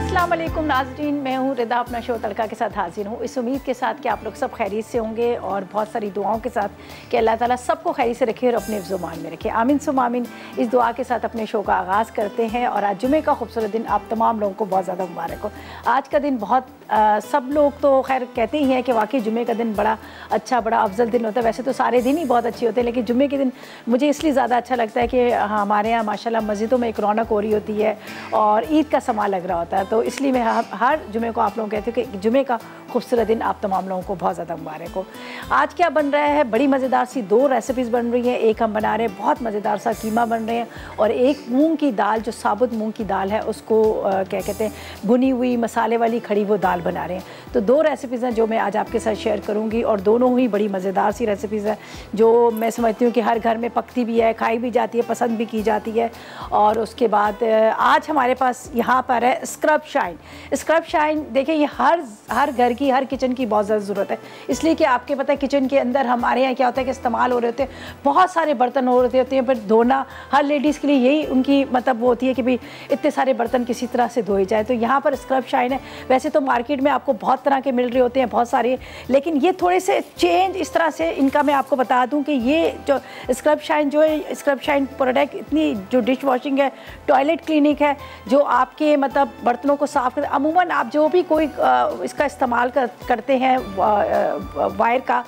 अस्सलाम वालेकुम नाज़रीन, मैं हूँ रिदा, अपना शो तड़का के साथ हाजिर हूँ। इस उम्मीद के साथ कि आप लोग सब खैरियत से होंगे और बहुत सारी दुआओं के साथ कि अल्लाह ताला सबको खैरियत से रखे और अपने हिफ्ज़-ओ-मान में रखे। आमीन सुम आमीन। इस दुआ के साथ अपने शो का आगाज़ करते हैं और आज जुमे का खूबसूरत दिन आप तमाम लोगों को बहुत ज़्यादा मुबारक हो। आज का दिन बहुत सब लोग तो खैर कहते ही हैं कि वाकई जुमे का दिन बड़ा अच्छा, बड़ा अफजल दिन होता है। वैसे तो सारे दिन ही बहुत अच्छे होते हैं, लेकिन जुमे के दिन मुझे इसलिए ज़्यादा अच्छा लगता है कि हमारे यहाँ माशाल्लाह मस्जिदों में एक रौनक हो रही होती है और ईद का समा लग रहा होता है। तो इसलिए मैं हर जुमे को आप लोगों को कहती हूँ कि जुमे का खूबसूरत दिन आप तमाम लोगों को बहुत ज़्यादा मुबारक हो। आज क्या बन रहा है, बड़ी मज़ेदार सी दो रेसिपीज़ बन रही हैं। एक हम बना रहे हैं बहुत मज़ेदार सा कीमा बन रहे हैं और एक मूंग की दाल, जो साबुत मूंग की दाल है उसको क्या कहते हैं, भुनी हुई मसाले वाली खड़ी वो दाल बना रहे हैं। तो दो रेसिपीज़ हैं जो मैं आज आपके साथ शेयर करूँगी और दोनों ही बड़ी मज़ेदार सी रेसिपीज़ हैं जो मैं समझती हूँ कि हर घर में पकती भी है, खाई भी जाती है, पसंद भी की जाती है। और उसके बाद आज हमारे पास यहाँ पर है स्क्रब शाइन। स्क्रब शाइन देखिए, ये हर घर की, हर किचन की बहुत ज़्यादा ज़रूरत है, इसलिए कि आपके पता है किचन के अंदर हमारे यहाँ क्या होता है कि इस्तेमाल हो रहे होते हैं, बहुत सारे बर्तन हो रहे होते हैं, पर धोना हर लेडीज़ के लिए यही उनकी मतलब वो होती है कि भाई इतने सारे बर्तन किसी तरह से धोए जाए। तो यहाँ पर स्क्रब शाइन है। वैसे तो मार्केट में आपको बहुत तरह के मिल रहे होते हैं, बहुत सारे, लेकिन ये थोड़े से चेंज इस तरह से इनका मैं आपको बता दूँ कि ये जो स्क्रब शाइन जो है, स्क्रब शाइन प्रोडक्ट इतनी जो डिश वॉशिंग है, टॉयलेट क्लीनिक है, जो आपके मतलब बर्तनों को साफ़ करते, अमूमन आप जो भी कोई इसका इस्तेमाल करते हैं वायर का,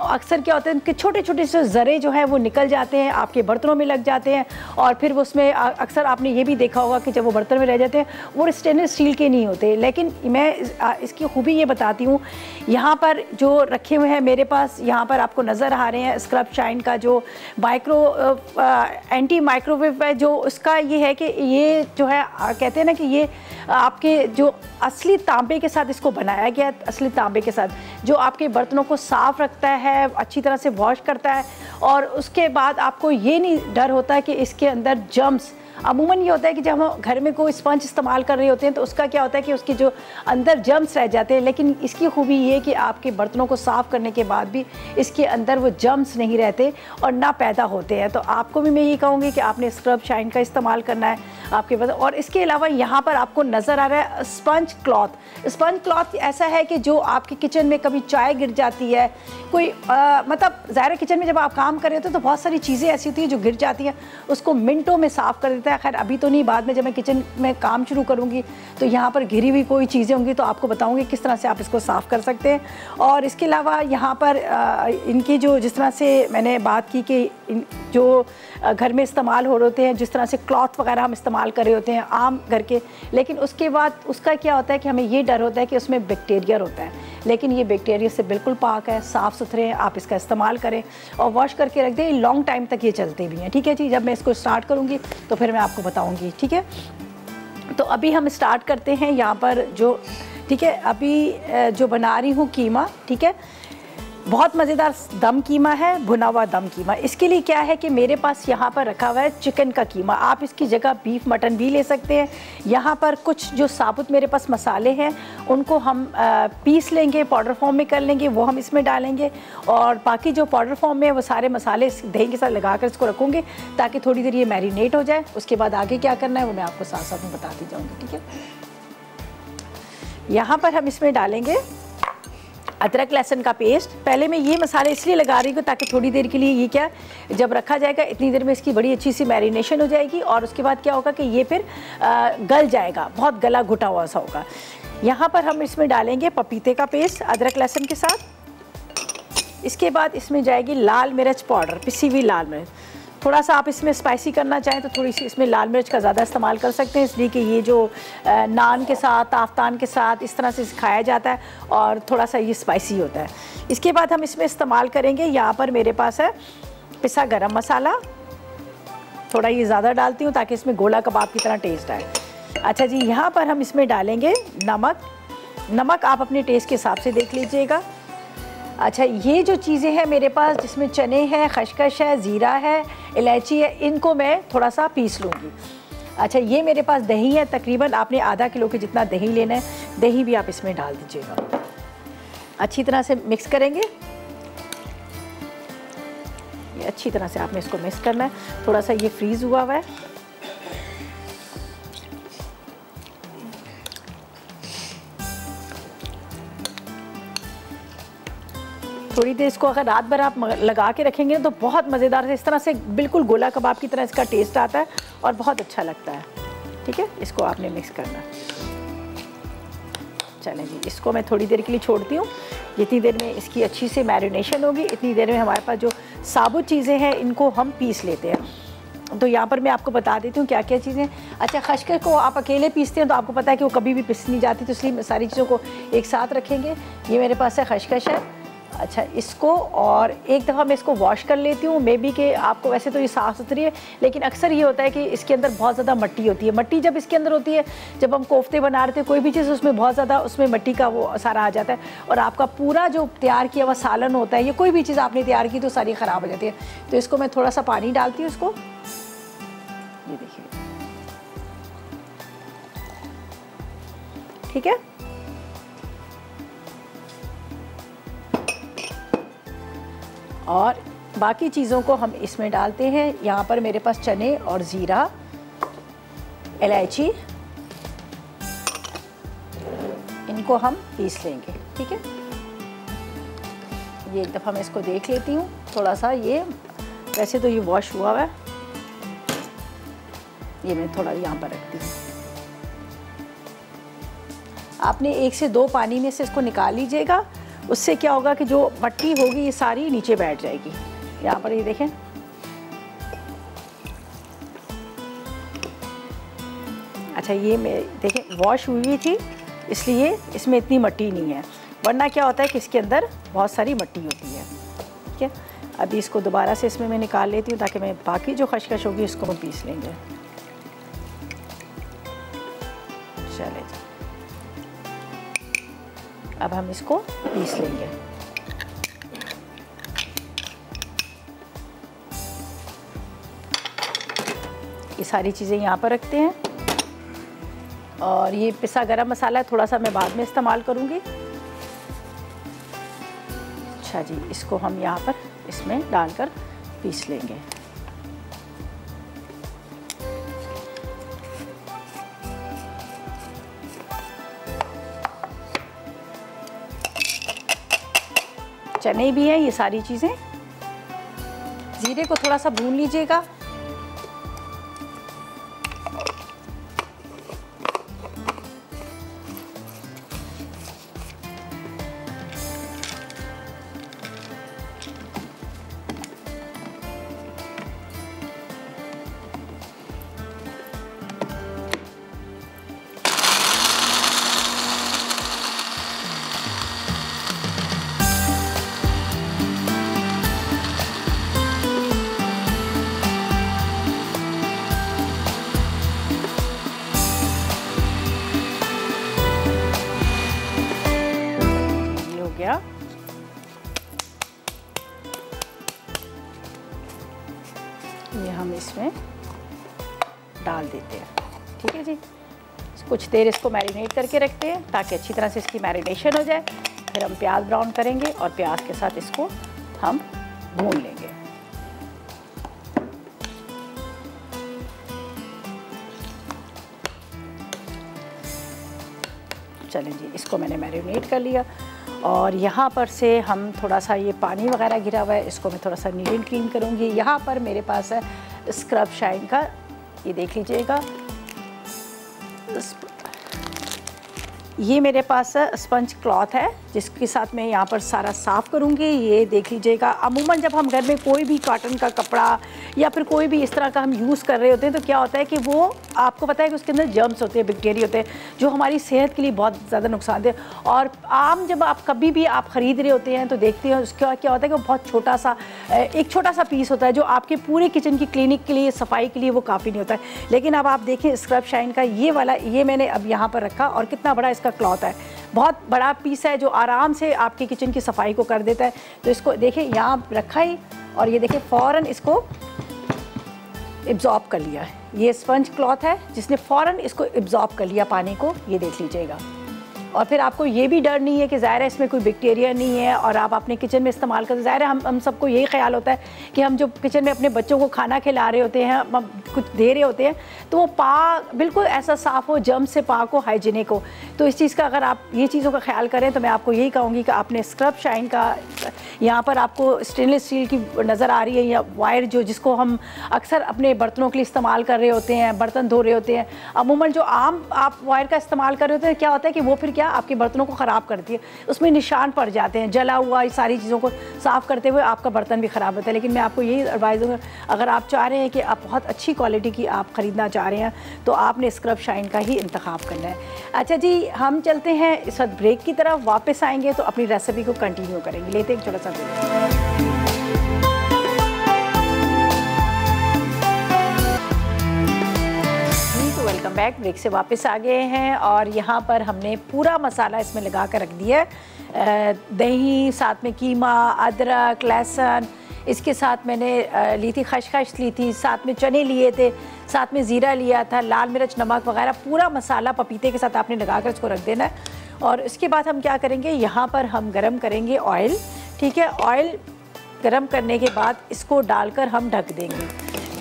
अक्सर क्या होता है कि छोटे छोटे से ज़रे जो हैं वो निकल जाते हैं, आपके बर्तनों में लग जाते हैं और फिर उसमें अक्सर आपने ये भी देखा होगा कि जब वो बर्तन में रह जाते हैं वो स्टेनलेस स्टील के नहीं होते। लेकिन मैं इसकी खूबी ये बताती हूँ, यहाँ पर जो रखे हुए हैं मेरे पास, यहाँ पर आपको नज़र आ रहे हैं स्क्रब शाइन का जो एंटी माइक्रोवेव है, जो उसका ये है कि ये जो है कहते हैं ना कि ये आपके जो असली तांबे के साथ इसको बनाया गया है, असली तांबे के साथ जो आपके बर्तनों को साफ़ रखता है, अच्छी तरह से वॉश करता है और उसके बाद आपको ये नहीं डर होता है कि इसके अंदर जर्म्स, अमूमन ये होता है कि जब हम घर में कोई स्पंज इस्तेमाल कर रहे होते हैं तो उसका क्या होता है कि उसके जो अंदर जर्म्स रह जाते हैं, लेकिन इसकी खूबी ये कि आपके बर्तनों को साफ़ करने के बाद भी इसके अंदर वो जर्म्स नहीं रहते और ना पैदा होते हैं। तो आपको भी मैं ये कहूँगी कि आपने स्क्रब शाइन का इस्तेमाल करना है आपके बर्तन। और इसके अलावा यहाँ पर आपको नज़र आ रहा है स्पंज क्लॉथ। स्पंज क्लॉथ ऐसा है कि जो आपके किचन में कभी चाय गिर जाती है, कोई मतलब ज़ाहिर किचन में जब आप काम कर रहे होते हैं तो बहुत सारी चीज़ें ऐसी होती हैं जो गिर जाती हैं, उसको मिनटों में साफ़ कर देता है। खैर अभी तो नहीं, बाद में जब मैं किचन में काम शुरू करूँगी तो यहाँ पर घिरी हुई कोई चीज़ें होंगी तो आपको बताऊँगी किस तरह से आप इसको साफ़ कर सकते हैं। और इसके अलावा यहाँ पर इनकी जो जिस तरह से मैंने बात की कि जो घर में इस्तेमाल हो रहे होते हैं, जिस तरह से क्लॉथ वगैरह हम इस्तेमाल कर रहे होते हैं आम घर के, लेकिन उसके बाद उसका क्या होता है कि हमें ये डर होता है कि उसमें बैक्टीरिया होता है, लेकिन ये बैक्टीरिया से बिल्कुल पाक है, साफ़ सुथरे हैं। आप इसका इस्तेमाल करें और वॉश करके रख दें, लॉन्ग टाइम तक ये चलते भी हैं। ठीक है जी, जब मैं इसको स्टार्ट करूँगी तो फिर मैं आपको बताऊँगी। ठीक है, तो अभी हम स्टार्ट करते हैं यहाँ पर जो, ठीक है, अभी जो बना रही हूँ कीमा, ठीक है, बहुत मज़ेदार दम कीमा है, भुना हुआ दम कीमा। इसके लिए क्या है कि मेरे पास यहाँ पर रखा हुआ है चिकन का कीमा, आप इसकी जगह बीफ मटन भी ले सकते हैं। यहाँ पर कुछ जो साबुत मेरे पास मसाले हैं उनको हम पीस लेंगे, पाउडर फॉर्म में कर लेंगे, वो हम इसमें डालेंगे और बाकी जो पाउडर फॉर्म में वो सारे मसाले दही के साथ लगा कर इसको रखूँगे ताकि थोड़ी देर ये मैरिनेट हो जाए। उसके बाद आगे क्या करना है वो मैं आपको साथ साथ में बताती जाऊँगी। ठीक है, यहाँ पर हम इसमें डालेंगे अदरक लहसुन का पेस्ट। पहले मैं ये मसाले इसलिए लगा रही हूँ ताकि थोड़ी देर के लिए ये क्या जब रखा जाएगा इतनी देर में इसकी बड़ी अच्छी सी मैरिनेशन हो जाएगी और उसके बाद क्या होगा कि ये फिर गल जाएगा, बहुत गला घुटा हुआ सा होगा। यहाँ पर हम इसमें डालेंगे पपीते का पेस्ट अदरक लहसुन के साथ। इसके बाद इसमें जाएगी लाल मिर्च पाउडर, पिसी हुई लाल मिर्च। थोड़ा सा आप इसमें स्पाइसी करना चाहें तो थोड़ी सी इसमें लाल मिर्च का ज़्यादा इस्तेमाल कर सकते हैं, इसलिए कि ये जो नान के साथ, आफ्तान के साथ इस तरह से खाया जाता है और थोड़ा सा ये स्पाइसी होता है। इसके बाद हम इसमें इस्तेमाल करेंगे, यहाँ पर मेरे पास है पिसा गरम मसाला, थोड़ा ये ज़्यादा डालती हूँ ताकि इसमें गोला कबाब की तरह टेस्ट आए। अच्छा जी, यहाँ पर हम इसमें डालेंगे नमक। नमक आप अपने टेस्ट के हिसाब से देख लीजिएगा। अच्छा, ये जो चीज़ें हैं मेरे पास, जिसमें चने हैं, खशखश है, ज़ीरा है, इलायची है, इनको मैं थोड़ा सा पीस लूँगी। अच्छा, ये मेरे पास दही है, तकरीबन आपने आधा किलो के जितना दही लेना है, दही भी आप इसमें डाल दीजिएगा। अच्छी तरह से मिक्स करेंगे, ये अच्छी तरह से आपने इसको मिक्स करना है। थोड़ा सा ये फ्रीज़ हुआ है, थोड़ी देर इसको अगर रात भर आप लगा के रखेंगे तो बहुत मज़ेदार से इस तरह से बिल्कुल गोला कबाब की तरह इसका टेस्ट आता है और बहुत अच्छा लगता है। ठीक है, इसको आपने मिक्स करना है। चलें जी, इसको मैं थोड़ी देर के लिए छोड़ती हूँ। जितनी देर में इसकी अच्छी से मैरिनेशन होगी इतनी देर में हमारे पास जो साबुत चीज़ें हैं इनको हम पीस लेते हैं। तो यहाँ पर मैं आपको बता देती हूँ क्या क्या चीज़ें। अच्छा, खशखश को आप अकेले पीसते हैं तो आपको पता है कि वो कभी भी पिस नहीं जाती, तो इसलिए सारी चीज़ों को एक साथ रखेंगे। ये मेरे पास है खशखश है। अच्छा, इसको और एक दफ़ा मैं इसको वॉश कर लेती हूँ। मे बी कि आपको वैसे तो ये साफ़ सुथरी है, लेकिन अक्सर ये होता है कि इसके अंदर बहुत ज़्यादा मिट्टी होती है। मिट्टी जब इसके अंदर होती है, जब हम कोफ्ते बना रहे थे कोई भी चीज़, उसमें बहुत ज़्यादा उसमें मिट्टी का वो सारा आ जाता है और आपका पूरा जो तैयार किया हुआ सालन होता है, ये कोई भी चीज़ आपने तैयार की तो सारी ख़राब हो जाती है। तो इसको मैं थोड़ा सा पानी डालती हूँ इसको, ये देखिए, ठीक है। और बाकी चीज़ों को हम इसमें डालते हैं। यहाँ पर मेरे पास चने और ज़ीरा, इलायची, इनको हम पीस लेंगे। ठीक है, ये एक दफ़ा मैं इसको देख लेती हूँ थोड़ा सा। ये वैसे तो ये वॉश हुआ हुआ है, ये मैं थोड़ा यहाँ पर रखती हूँ। आपने 1 से 2 पानी में से इसको निकाल लीजिएगा। उससे क्या होगा कि जो मिट्टी होगी ये सारी नीचे बैठ जाएगी। यहाँ पर ये देखें, अच्छा ये मैं देखें वॉश हुई थी इसलिए इसमें इतनी मिट्टी नहीं है, वरना क्या होता है कि इसके अंदर बहुत सारी मिट्टी होती है। ठीक है, अभी इसको दोबारा से इसमें मैं निकाल लेती हूँ ताकि मैं बाकी जो खशखश होगी इसको हम पीस लेंगे। चले जी, अब हम इसको पीस लेंगे। ये सारी चीज़ें यहाँ पर रखते हैं और ये पिसा गरम मसाला है, थोड़ा सा मैं बाद में इस्तेमाल करूँगी। अच्छा जी, इसको हम यहाँ पर इसमें डालकर पीस लेंगे। चने भी हैं, ये सारी चीज़ें। ज़ीरे को थोड़ा सा भून लीजिएगा। ये हम इसमें डाल देते हैं। ठीक है जी, कुछ देर इसको मैरिनेट करके रखते हैं ताकि अच्छी तरह से इसकी मैरिनेशन हो जाए। फिर हम प्याज ब्राउन करेंगे और प्याज के साथ इसको हम भून लेंगे। चलें जी, इसको मैंने मैरिनेट कर लिया और यहाँ पर से हम थोड़ा सा ये पानी वगैरह गिरा हुआ है, इसको मैं थोड़ा सा नीट एंड क्लीन करूँगी। यहाँ पर मेरे पास है स्क्रब शाइन का, ये देख लीजिएगा। ये मेरे पास स्पंज क्लॉथ है जिसके साथ मैं यहाँ पर सारा साफ़ करूँगी। ये देख लीजिएगा, अमूमन जब हम घर में कोई भी कॉटन का कपड़ा या फिर कोई भी इस तरह का हम यूज़ कर रहे होते हैं तो क्या होता है कि वो आपको पता है कि उसके अंदर जर्म्स होते हैं, बैक्टीरिया होते हैं जो हमारी सेहत के लिए बहुत ज़्यादा नुकसानदेह। और आम जब आप कभी भी आप ख़रीद रहे होते हैं तो देखते हैं उसका क्या होता है कि वो बहुत छोटा सा एक छोटा सा पीस होता है जो आपके पूरे किचन की क्लीनिक के लिए, सफाई के लिए वो काफ़ी नहीं होता है। लेकिन अब आप देखें स्क्रब शाइन का ये वाला, ये मैंने अब यहाँ पर रखा और कितना बड़ा इसका क्लॉथ है, बहुत बड़ा पीस है जो आराम से आपकी किचन की सफाई को कर देता है। तो इसको देखें यहाँ रखा ही और ये देखें फ़ौरन इसको एब्जॉर्ब कर लिया है। ये स्पंज क्लॉथ है जिसने फ़ौरन इसको एब्जॉर्ब कर लिया पानी को, ये देख लीजिएगा। और फिर आपको ये भी डर नहीं है कि ज़ाहिर है इसमें कोई बैक्टीरिया नहीं है और आप अपने किचन में इस्तेमाल करते। ज़ाहिर है हम सबको यही ख्याल होता है कि हम जो किचन में अपने बच्चों को खाना खिला रहे होते हैं, हम कुछ दे रहे होते हैं तो वो बिल्कुल ऐसा साफ़ हो, जर्म से पाक हो, हाइजीनिक हो। तो इस चीज़ का अगर आप ये चीज़ों का ख्याल करें तो मैं आपको यही कहूँगी कि आपने स्क्रब शाइन का यहाँ पर आपको स्टेनलेस स्टील की नज़र आ रही है या वायर जो जिसको हम अक्सर अपने बर्तनों के लिए इस्तेमाल कर रहे होते हैं, बर्तन धो रहे होते हैं। अमूमन जो आम आप वायर का इस्तेमाल कर रहे होते हैं, क्या होता है कि वो फिर क्या आपके बर्तनों को ख़राब करती है, उसमें निशान पड़ जाते हैं, जला हुआ, इस सारी चीज़ों को साफ़ करते हुए आपका बर्तन भी ख़राब होता है। लेकिन मैं आपको यही एडवाइस दूँगा, अगर आप चाह रहे हैं कि आप बहुत अच्छी क्वालिटी की आप ख़रीदना चाह रहे हैं तो आपने स्क्रब शाइन का ही इंतखाब करना है। अच्छा जी, हम चलते हैं इस वक्त ब्रेक की तरफ। वापस आएंगे तो अपनी रेसिपी को कंटिन्यू करेंगे। लेते हैं एक छोटा सा ब्रेक। Welcome back. ब्रेक से वापस आ गए हैं और यहाँ पर हमने पूरा मसाला इसमें लगा कर रख दिया है। दही, साथ में कीमा, अदरक, लहसुन, इसके साथ मैंने ली थी खसखस ली थी, साथ में चने लिए थे, साथ में ज़ीरा लिया था, लाल मिर्च, नमक वगैरह पूरा मसाला पपीते के साथ आपने लगा कर इसको रख देना है। और इसके बाद हम क्या करेंगे, यहाँ पर हम गरम करेंगे ऑयल। ठीक है, ऑयल गरम करने के बाद इसको डालकर हम ढक देंगे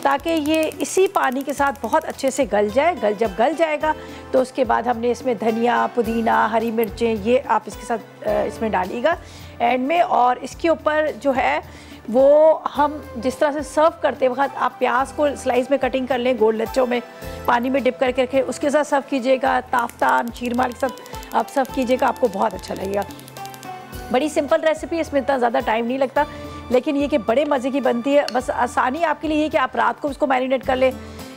ताकि ये इसी पानी के साथ बहुत अच्छे से गल जाए। जब गल जाएगा तो उसके बाद हमने इसमें धनिया, पुदीना, हरी मिर्चें ये आप इसके साथ इसमें डालिएगा एंड में। और इसके ऊपर जो है वो हम जिस तरह से सर्व करते वक्त आप प्याज को स्लाइस में कटिंग कर लें, गोल लच्छों में पानी में डिप करके रखें, उसके साथ सर्व कीजिएगा। ताफ्तान चीरमाल के साथ आप सर्व कीजिएगा, आपको बहुत अच्छा लगेगा। बड़ी सिंपल रेसिपी, इसमें इतना ज़्यादा टाइम नहीं लगता, लेकिन ये कि बड़े मज़े की बनती है। बस आसानी आपके लिए ये कि आप रात को उसको मैरिनेट कर लें,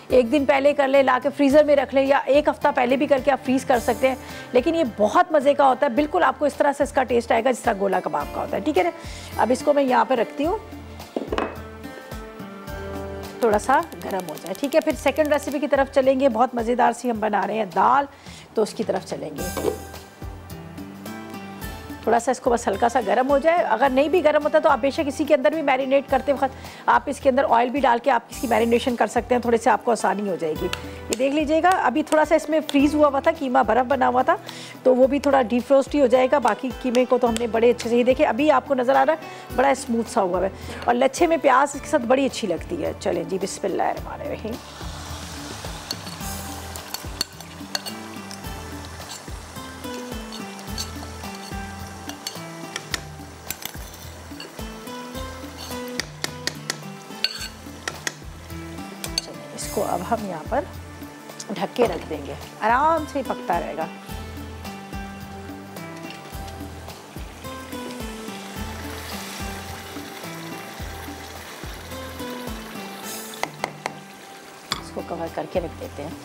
एक दिन पहले कर ले, ला के फ्रीज़र में रख लें, या एक हफ़्ता पहले भी करके आप फ्रीज़ कर सकते हैं। लेकिन ये बहुत मज़े का होता है, बिल्कुल आपको इस तरह से इसका टेस्ट आएगा जिस तरह गोला कबाब का होता है। ठीक है ना, अब इसको मैं यहाँ पर रखती हूँ, थोड़ा सा गर्म हो जाए। ठीक है, फिर सेकंड रेसिपी की तरफ चलेंगे। बहुत मज़ेदार सी हम बना रहे हैं दाल, तो उसकी तरफ चलेंगे। थोड़ा सा इसको बस हल्का सा गर्म हो जाए। अगर नहीं भी गर्म होता तो आप बेशक इसी के अंदर भी मैरिनेट करते वक्त आप इसके अंदर ऑयल भी डाल के आप इसकी मैरिनेशन कर सकते हैं, थोड़े से आपको आसानी हो जाएगी। ये देख लीजिएगा, अभी थोड़ा सा इसमें फ्रीज़ हुआ था, कीमा बर्फ़ बना हुआ था, तो वो भी थोड़ा डीफ्रोस्ट ही हो जाएगा। बाकी कीमे को तो हमने बड़े अच्छे से, ये देखिए अभी आपको नज़र आ रहा है बड़ा स्मूथ सा हुआ है। और लच्छे में प्याज इसके साथ बड़ी अच्छी लगती है। चलें जी, बिस्मिल्लाहिर्रहमानिर्रहीम। इसको अब हम यहाँ पर ढक के रख देंगे, आराम से पकता रहेगा। इसको कवर करके रख देते हैं।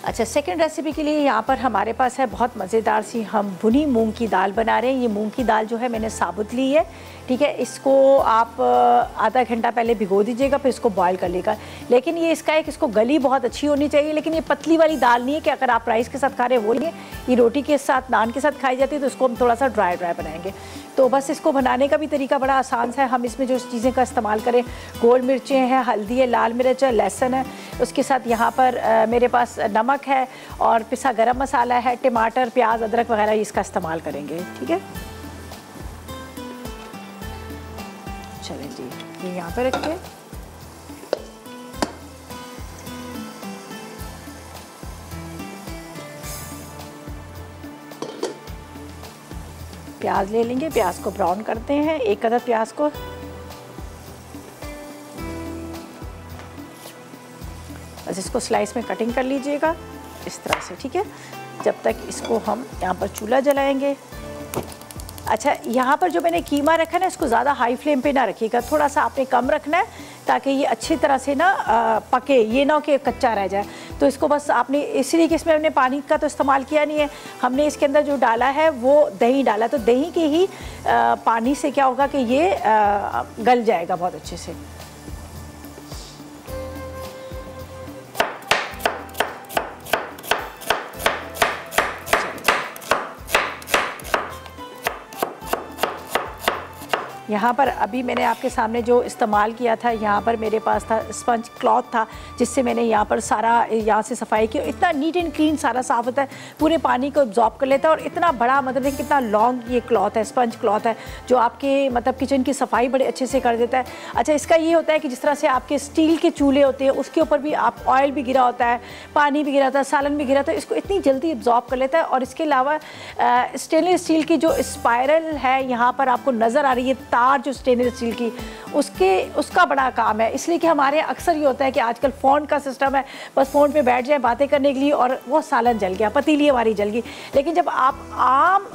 अच्छा, सेकंड रेसिपी के लिए यहाँ पर हमारे पास है बहुत मज़ेदार सी, हम भुनी मूंग की दाल बना रहे हैं। ये मूंग की दाल जो है मैंने साबुत ली है। ठीक है, इसको आप आधा घंटा पहले भिगो दीजिएगा, फिर इसको बॉयल कर लेगा। लेकिन ये इसका एक, इसको गली बहुत अच्छी होनी चाहिए, लेकिन ये पतली वाली दाल नहीं है कि अगर आप राइस के साथ खा रहे हो वो नहीं है। ये रोटी के साथ, नान के साथ खाई जाती है, तो इसको हम थोड़ा सा ड्राई बनाएंगे। तो बस इसको बनाने का भी तरीका बड़ा आसान है। हम इसमें जो चीज़ें का इस्तेमाल करें, गोल मिर्चें हैं, हल्दी है, लाल मिर्च है, लहसुन है, उसके साथ यहाँ पर मेरे पास नमक है और पिसा गरम मसाला है, टमाटर, प्याज, अदरक वगैरह इसका इस्तेमाल करेंगे। ठीक है, चलें जी, ये यहाँ पे रखिए। प्याज ले लेंगे, प्याज को ब्राउन करते हैं, एक अदद प्याज को। बस इसको स्लाइस में कटिंग कर लीजिएगा इस तरह से। ठीक है, जब तक इसको हम यहाँ पर चूल्हा जलाएंगे। अच्छा, यहाँ पर जो मैंने कीमा रखा है ना, इसको ज़्यादा हाई फ्लेम पे ना रखिएगा, थोड़ा सा आपने कम रखना है ताकि ये अच्छी तरह से ना पके, ये ना हो कि कच्चा रह जाए। तो इसको बस आपने, इसलिए कि इसमें हमने पानी का तो इस्तेमाल किया नहीं है, हमने इसके अंदर जो डाला है वो दही डाला, तो दही के ही पानी से क्या होगा कि ये गल जाएगा बहुत अच्छे से। यहाँ पर अभी मैंने आपके सामने जो इस्तेमाल किया था, यहाँ पर मेरे पास था स्पंज क्लॉथ था, जिससे मैंने यहाँ पर सारा यहाँ से सफाई की। इतना नीट एंड क्लीन सारा साफ़ होता है, पूरे पानी को एब्जॉर्ब कर लेता है। और इतना बड़ा मतलब कितना लॉन्ग ये क्लॉथ है, स्पंज क्लॉथ है, जो आपके मतलब किचन की सफाई बड़े अच्छे से कर देता है। अच्छा, इसका ये होता है कि जिस तरह से आपके स्टील के चूल्हे होते हैं, उसके ऊपर भी आप ऑयल भी गिरा होता है, पानी भी गिरा होता है, सालन भी गिरा होता है, इसको इतनी जल्दी एब्जॉर्ब कर लेता है। और इसके अलावा स्टेनलेस स्टील की जो स्पायरल है यहाँ पर आपको नज़र आ रही है, तार जो स्टेनलेस स्टील की, उसका बड़ा काम है। इसलिए कि हमारे अक्सर ये होता है कि आजकल फ़ोन का सिस्टम है, बस फ़ोन पे बैठ जाए बातें करने के लिए और वो सालन जल गया, पतीली हमारी जल गई। लेकिन जब आप आम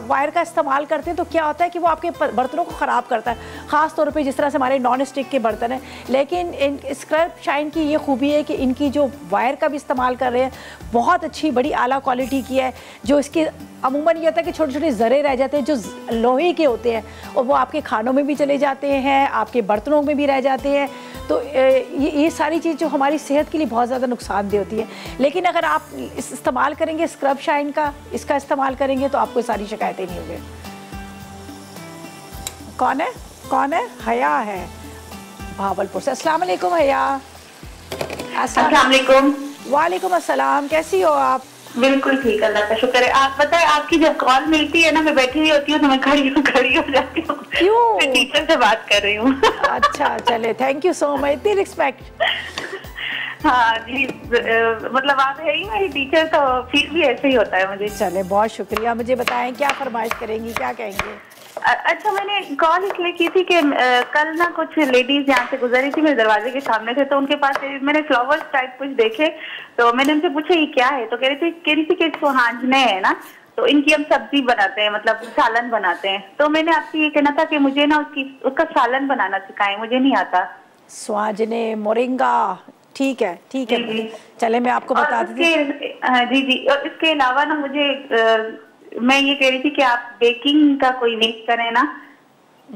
वायर का इस्तेमाल करते हैं तो क्या होता है कि वो आपके बर्तनों को ख़राब करता है, ख़ास तौर पे जिस तरह से हमारे नॉन स्टिक के बर्तन हैं। लेकिन इन स्क्रब शाइन की ये खूबी है कि इनकी जो वायर का भी इस्तेमाल कर रहे हैं, बहुत अच्छी बड़ी आला क्वालिटी की है। जो इसके अमूमन ये होता है कि छोटे छोटे ज़रे रह जाते हैं जो लोहे के होते हैं, और वो आपके खानों में भी चले जाते हैं, आपके बर्तनों में भी रह जाते हैं। तो ये सारी चीज़ जो हमारी सेहत के लिए बहुत ज़्यादा नुकसानदेह होती है। लेकिन अगर आप इस्तेमाल करेंगे स्क्रब शाइन का, इसका इस्तेमाल करेंगे तो आपको सारी शिकायतें नहीं होंगी। कौन है? हया है भावलपुर से। अस्सलाम वालेकुम हया। अस्सलाम वालेकुम। वालेकुम अस्सलाम, कैसी हो आप? बिल्कुल ठीक, अल्लाह का शुक्र है। आप बताएं, आपकी जब कॉल मिलती है ना, मैं बैठी हुई होती हूँ तो मैं खड़ी हो जाती हूँ। क्यों? मैं टीचर से बात कर रही हूँ। अच्छा, चले, थैंक यू सो मच, इतनी रिस्पेक्ट। हाँ जी, मतलब आप है ही मेरी टीचर, तो फील भी ऐसे ही होता है मुझे। चले, बहुत शुक्रिया। मुझे बताएं क्या फरमाइश करेंगी, क्या कहेंगे? अच्छा, मैंने कॉल इसलिए की थी कि कल ना कुछ लेडीज यहाँ से गुजरी थी, मेरे दरवाजे के सामने थे, तो उनके पास मैंने फ्लावर्स टाइप कुछ देखे, तो मैंने उनसे पूछा ये क्या है, तो कह रही थी कि इसको हांजने है ना, तो इनकी हम सब्जी बनाते हैं, मतलब सालन बनाते हैं। तो मैंने आपसे ये कहना था कि मुझे ना उसका सालन बनाना सिखाएं, मुझे नहीं आता। स्वांजने, मोरिंगा, ठीक है चले, मैं आपको बता देती हूँ। जी। और इसके अलावा ना मुझे मैं ये कह रही थी कि आप बेकिंग का कोई वीक करें ना।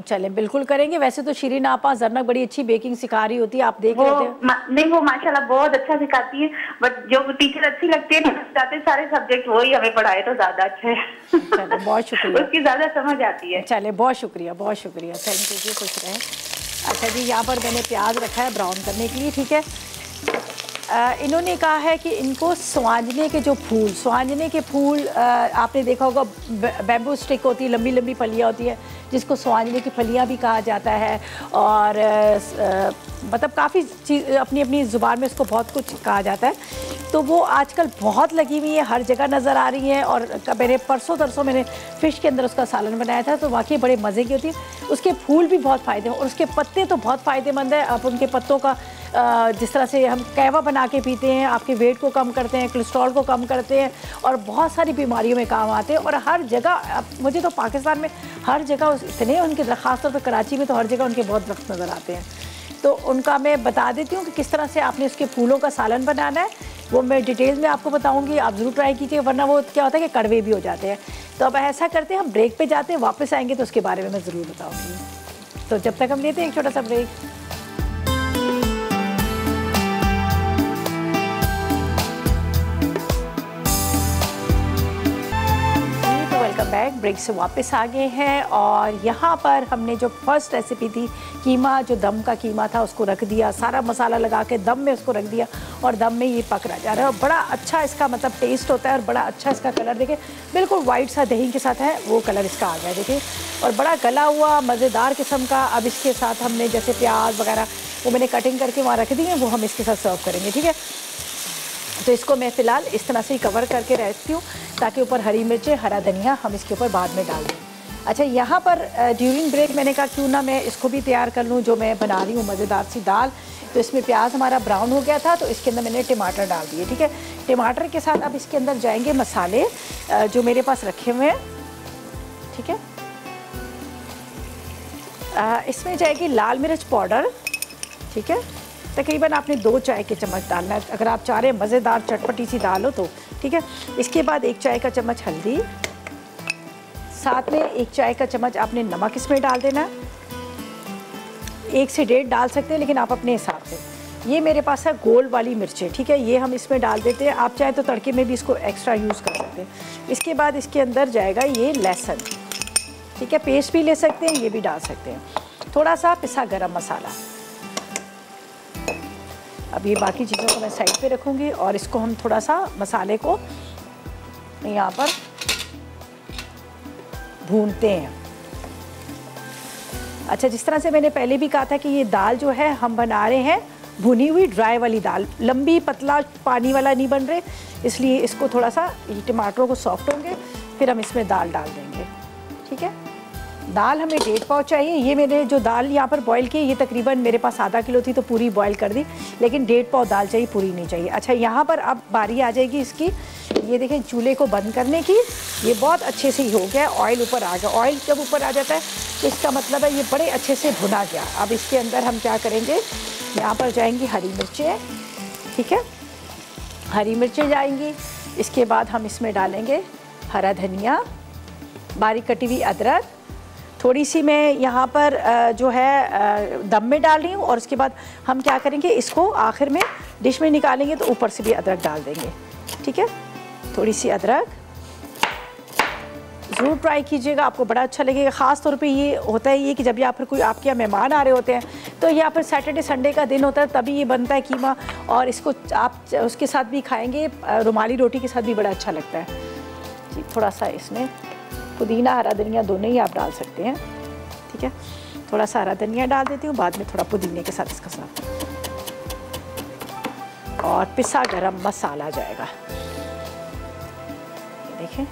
चले, बिल्कुल करेंगे। वैसे तो शिरीन आपा जरनक बड़ी अच्छी बेकिंग सिखा रही होती है, आप देख लेते हैं। नहीं, वो माशाल्लाह बहुत अच्छा सिखाती है, बट जो टीचर अच्छी लगती है ना, चाहते सारे सब्जेक्ट वही हमें पढ़ाए तो ज्यादा अच्छा है। चले, बहुत शुक्रिया। उसकी ज्यादा समझ आती है। चले, बहुत शुक्रिया, थैंक यू जी, खुश रहें। अच्छा जी, यहाँ पर मैंने प्याज रखा है ब्राउन करने के लिए, ठीक है। इन्होंने कहा है कि इनको स्वांजने के फूल, आपने देखा होगा बैम्बू स्टिक होती है, लंबी लंबी फलियाँ होती है, जिसको स्वांजने की फलियाँ भी कहा जाता है। और मतलब काफ़ी चीज़ अपनी अपनी ज़ुबान में इसको बहुत कुछ कहा जाता है। तो वो आजकल बहुत लगी हुई है, हर जगह नज़र आ रही है। और मैंने परसों मैंने फ़िश के अंदर उसका सालन बनाया था, तो वाकई बड़े मज़े की होती है। उसके फूल भी बहुत फ़ायदे और उसके पत्ते तो बहुत फ़ायदेमंद है। आप उनके पत्तों का जिस तरह से हम कहवा बना के पीते हैं, आपके वेट को कम करते हैं, कोलेस्ट्रॉल को कम करते हैं, और बहुत सारी बीमारियों में काम आते हैं। और हर जगह, मुझे तो पाकिस्तान में हर जगह इतने उनके, ख़ासतौर पर कराची में तो हर जगह उनके बहुत दरख्त नज़र आते हैं। तो उनका मैं बता देती हूँ कि किस तरह से आपने उसके फूलों का सालन बनाना है, वो मैं डिटेल्स में आपको बताऊँगी। आप ज़रूर ट्राई कीजिए, वरना वो क्या होता है कि कड़वे भी हो जाते हैं। तो अब ऐसा करते हैं, हम ब्रेक पे जाते हैं, वापस आएंगे तो उसके बारे में मैं ज़रूर बताऊँगी। तो जब तक हम लेते हैं एक छोटा सा ब्रेक। ब्रेक से वापस आ गए हैं, और यहाँ पर हमने जो फर्स्ट रेसिपी थी कीमा, जो दम का कीमा था, उसको रख दिया, सारा मसाला लगा के दम में उसको रख दिया, और दम में ये पक रहा जा रहा है। और बड़ा अच्छा इसका मतलब टेस्ट होता है, और बड़ा अच्छा इसका कलर देखिए, बिल्कुल वाइट सा दही के साथ है वो कलर इसका आ गया देखिए, और बड़ा गला हुआ मज़ेदार किस्म का। अब इसके साथ हमने जैसे प्याज वगैरह वो मैंने कटिंग करके वहाँ रख दी है, वो हम इसके साथ सर्व करेंगे, ठीक है। तो इसको मैं फ़िलहाल इस तरह से ही कवर करके रखती हूँ, ताकि ऊपर हरी मिर्चें, हरा धनिया हम इसके ऊपर बाद में डाल दें। अच्छा, यहाँ पर ड्यूरिंग ब्रेक मैंने कहा क्यों ना मैं इसको भी तैयार कर लूँ, जो मैं बना रही हूँ मज़ेदार सी दाल। तो इसमें प्याज हमारा ब्राउन हो गया था, तो इसके अंदर मैंने टमाटर डाल दिए, ठीक है। टमाटर के साथ अब इसके अंदर जाएंगे मसाले जो मेरे पास रखे हुए हैं, ठीक है। इसमें जाएगी लाल मिर्च पाउडर, ठीक है। तकरीबन आपने 2 चाय के चम्मच डालना है, अगर आप चाह रहे हैं मज़ेदार चटपटी सी दाल हो तो, ठीक है। इसके बाद 1 चाय का चम्मच हल्दी, साथ में 1 चाय का चम्मच आपने नमक इसमें डाल देना। 1 से 1.5 डाल सकते हैं, लेकिन आप अपने हिसाब से। ये मेरे पास है गोल वाली मिर्चें, ठीक है, ये हम इसमें डाल देते हैं। आप चाहे तो तड़के में भी इसको एक्स्ट्रा यूज़ कर सकते हैं। इसके बाद इसके अंदर जाएगा ये लहसुन, ठीक है, पेस्ट भी ले सकते हैं, ये भी डाल सकते हैं। थोड़ा सा पिसा गरम मसाला। अब ये बाकी चीज़ों को मैं साइड पे रखूँगी और इसको हम थोड़ा सा मसाले को यहाँ पर भूनते हैं। अच्छा, जिस तरह से मैंने पहले भी कहा था कि ये दाल जो है हम बना रहे हैं भुनी हुई ड्राई वाली दाल, लंबी पतला पानी वाला नहीं बन रहे, इसलिए इसको थोड़ा सा ये टमाटरों को सॉफ्ट होंगे, फिर हम इसमें दाल डाल देंगे। ठीक है, दाल हमें 1.5 पाव चाहिए। ये मैंने जो दाल यहाँ पर बॉईल की, ये तकरीबन मेरे पास आधा किलो थी तो पूरी बॉईल कर दी, लेकिन 1.5 पाव दाल चाहिए, पूरी नहीं चाहिए। अच्छा, यहाँ पर अब बारी आ जाएगी इसकी, ये देखें चूल्हे को बंद करने की। ये बहुत अच्छे से ही हो गया, ऑयल ऊपर आ गया। ऑयल जब ऊपर आ जाता है तो इसका मतलब है ये बड़े अच्छे से भुना गया। अब इसके अंदर हम क्या करेंगे, यहाँ पर जाएंगी हरी मिर्चें। ठीक है, हरी मिर्चें जाएंगी। इसके बाद हम इसमें डालेंगे हरा धनिया, बारीक कटी हुई अदरक, थोड़ी सी मैं यहाँ पर जो है दम में डाल रही हूँ, और उसके बाद हम क्या करेंगे, इसको आखिर में डिश में निकालेंगे तो ऊपर से भी अदरक डाल देंगे। ठीक है, थोड़ी सी अदरक ज़रूर ट्राई कीजिएगा, आपको बड़ा अच्छा लगेगा। ख़ास तौर पे ये होता है ये कि जब यहाँ पर कोई आपके यहाँ मेहमान आ रहे होते हैं, तो यहाँ पर सैटरडे संडे का दिन होता है, तभी ये बनता है कीमा, और इसको आप उसके साथ भी खाएंगे, रुमाली रोटी के साथ भी बड़ा अच्छा लगता है जी। थोड़ा सा इसमें पुदीना, हरा धनिया दोनों ही आप डाल सकते हैं। ठीक है, थोड़ा सा हरा धनिया डाल देती हूँ, बाद में थोड़ा पुदीने के साथ इसका साथ, और पिसा गरम मसाला जाएगा। ये देखें,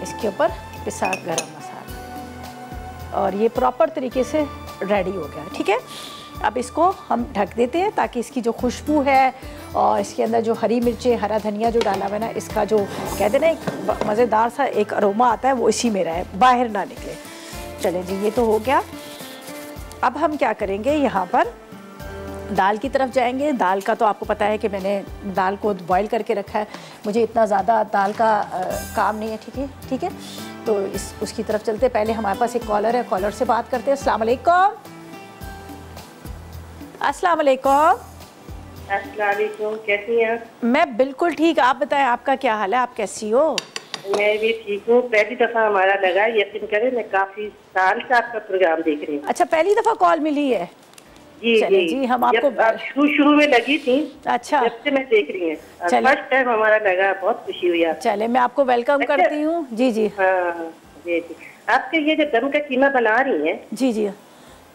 इसके ऊपर पिसा गरम मसाला, और ये प्रॉपर तरीके से रेडी हो गया। ठीक है, अब इसको हम ढक देते हैं ताकि इसकी जो खुशबू है और इसके अंदर जो हरी मिर्चें, हरा धनिया जो डाला हुआ है ना, इसका जो कहते हैं ना एक मज़ेदार सा एक अरोमा आता है, वो इसी में रहे, बाहर ना निकले। चलें जी, ये तो हो गया। अब हम क्या करेंगे, यहाँ पर दाल की तरफ जाएंगे। दाल का तो आपको पता है कि मैंने दाल को बॉईल करके रखा है, मुझे इतना ज़्यादा दाल का काम नहीं है। ठीक है, तो उसकी तरफ चलते। पहले हमारे पास एक कॉलर है, कॉलर से बात करते हैं। अस्सलाम वालेकुम। अस्सलाम वालेकुम। अस्सलाम वालेकुम, कैसी हैं? मैं बिल्कुल ठीक, आप बताएं आपका क्या हाल है, आप कैसी हो? मैं भी ठीक हूँ। पहली दफ़ा हमारा लगा, यकीन करें मैं काफ़ी साल से आपका प्रोग्राम देख रही हूँ। अच्छा, पहली दफ़ा कॉल मिली है? जी जी, हम आपको शुरू में लगी थी। अच्छा, जब से मैं देख रही हूँ, फर्स्ट टाइम हमारा लगा, बहुत खुशी हुई। चले, मैं आपको वेलकम करती हूँ। जी जी, हाँ जी जी। आपके ये जो दम का कीमा बना रही हैं, जी जी,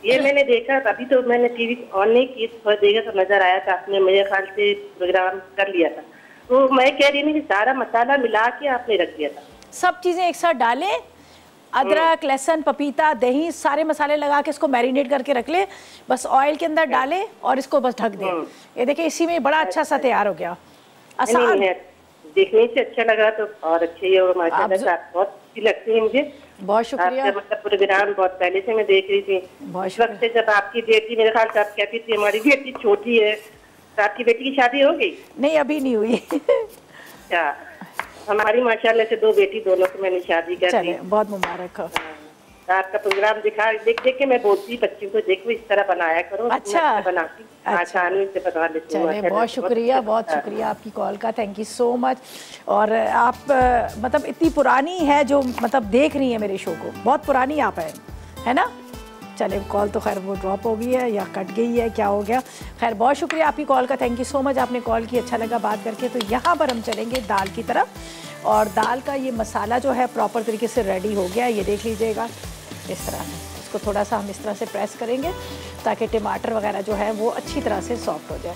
ये मैंने देखा, अभी तो मैंने टीवी ऑन नहीं की, थोड़ा देखा तो नजर आया था, आपने मेरे ख्याल से प्रोग्राम कर लिया था। तो मैं कह रही हूँ कि सारा मसाला मिला के आपने रख दिया था, सब चीज़ें एक साथ डालें, अदरक, लहसुन, पपीता, दही, सारे मसाले लगा के इसको मैरिनेट करके रख ले, बस ऑयल के अंदर डालें और इसको बस ढक दें। ये देखिए, इसी में बड़ा अच्छा सा तैयार हो गया। आसान, देखने से अच्छा लगा तो और अच्छे ही होगा माशाल्लाह, बहुत अच्छी लगती है मुझे। बहुत शुक्रिया। मतलब प्रोग्राम बहुत पहले से मैं देख रही थी, उस वक्त से जब आपकी बेटी, मेरे ख्याल से आप कहती थी हमारी बेटी छोटी है, तो आपकी बेटी की शादी हो गई? नहीं, अभी नहीं हुई। अच्छा, हमारी माशाल्लाह से 2 बेटी, दोनों को मैंने शादी कर दी। बहुत मुबारक हो। आपका प्रोग्राम देख के मैं बोलती बच्चों को, देखो इस तरह बनाया करो। अच्छा, बनाती आसानी से बना लेती हूँ। बहुत शुक्रिया, बहुत शुक्रिया आपकी कॉल का, थैंक यू सो मच। और आप मतलब इतनी पुरानी है जो मतलब देख रही है मेरे शो को, बहुत पुरानी आप है ना? चले, कॉल तो खैर वो ड्रॉप हो गई है या कट गई है, क्या हो गया? खैर, बहुत शुक्रिया आपकी कॉल का, थैंक यू सो मच, आपने कॉल की, अच्छा लगा बात करके। तो यहाँ पर हम चलेंगे दाल की तरफ, और दाल का ये मसाला जो है प्रॉपर तरीके से रेडी हो गया, ये देख लीजिएगा। इस तरह इसको थोड़ा सा हम इस तरह से प्रेस करेंगे ताकि टमाटर वगैरह जो है वो अच्छी तरह से सॉफ्ट हो जाए।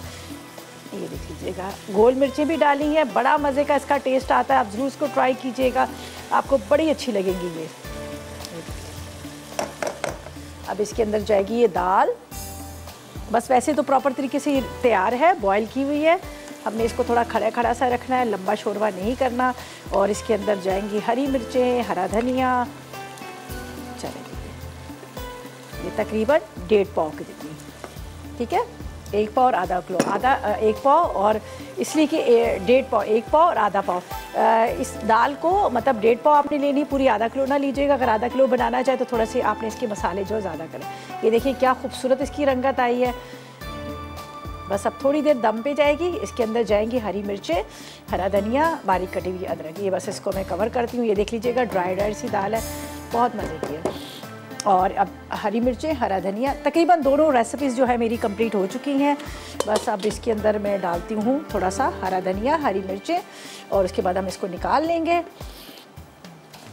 ये देख लीजिएगा, गोल मिर्चें भी डाली हैं, बड़ा मज़े का इसका टेस्ट आता है, आप ज़रूर इसको ट्राई कीजिएगा, आपको बड़ी अच्छी लगेंगी ये। अब इसके अंदर जाएगी ये दाल, बस वैसे तो प्रॉपर तरीके से ये तैयार है, बॉयल की हुई है, हमने इसको थोड़ा खड़ा खड़ा सा रखना है, लंबा शोरबा नहीं करना। और इसके अंदर जाएंगी हरी मिर्चें, हरा धनिया। चलेंगे, ये तकरीबन 1.5 पाव की जितनी, ठीक है, 1 पाव और आधा किलो, 1 पाव, और इसलिए कि 1.5 पाव, 1 पाव और आधा पाव। इस दाल को मतलब 1.5 पाव आपने लेनी, पूरी आधा किलो ना लीजिएगा। अगर आधा किलो बनाना चाहे तो थोड़ा सी आपने इसके मसाले जो ज़्यादा करें। ये देखिए क्या खूबसूरत इसकी रंगत आई है। बस अब थोड़ी देर दम पे जाएगी। इसके अंदर जाएंगी हरी मिर्चें, हरा धनिया, बारीक कटी हुई अदरक। ये बस इसको मैं कवर करती हूँ। ये देख लीजिएगा ड्राई सी दाल है, बहुत मज़े की है। और अब हरी मिर्चें, हरा धनिया, तकरीबन दोनों रेसिपीज़ जो है मेरी कंप्लीट हो चुकी हैं। बस अब इसके अंदर मैं डालती हूँ थोड़ा सा हरा धनिया, हरी मिर्चें, और उसके बाद हम इसको निकाल लेंगे।